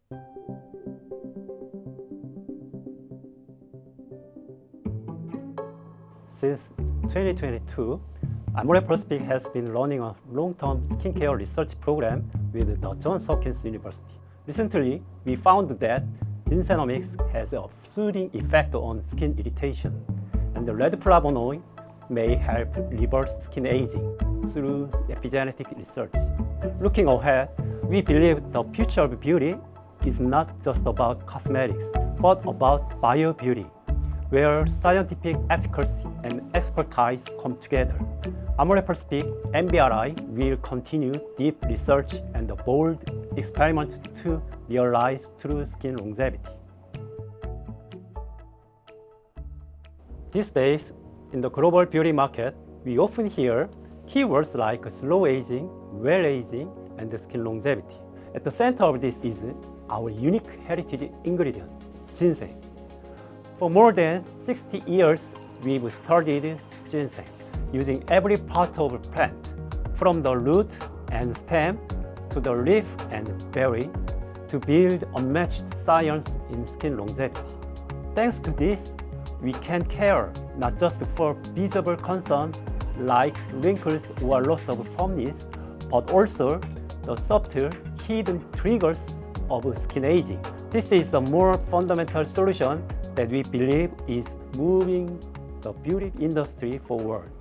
Since 2022, AMORE has been running a long-term skincare research program with the Johns Hopkins University. Recently, we found that ginsenomics has a soothing effect on skin irritation, and the red flavonoid may help reverse skin aging through epigenetic research. Looking ahead, we believe the future of beauty is not just about cosmetics, but about bio-beauty, where scientific efficacy and expertise come together. AMORE MBRI will continue deep research and bold experiments to realize true skin longevity. These days, in the global beauty market, we often hear keywords like slow aging, well aging, and skin longevity. At the center of this is our unique heritage ingredient, ginseng. For more than 60 years, we've studied ginseng, using every part of the plant, from the root and stem to the leaf and berry, to build unmatched science in skin longevity. Thanks to this, we can care not just for visible concerns like wrinkles or loss of firmness, but also the subtle, hidden triggers of skin aging. This is a more fundamental solution that we believe is moving the beauty industry forward.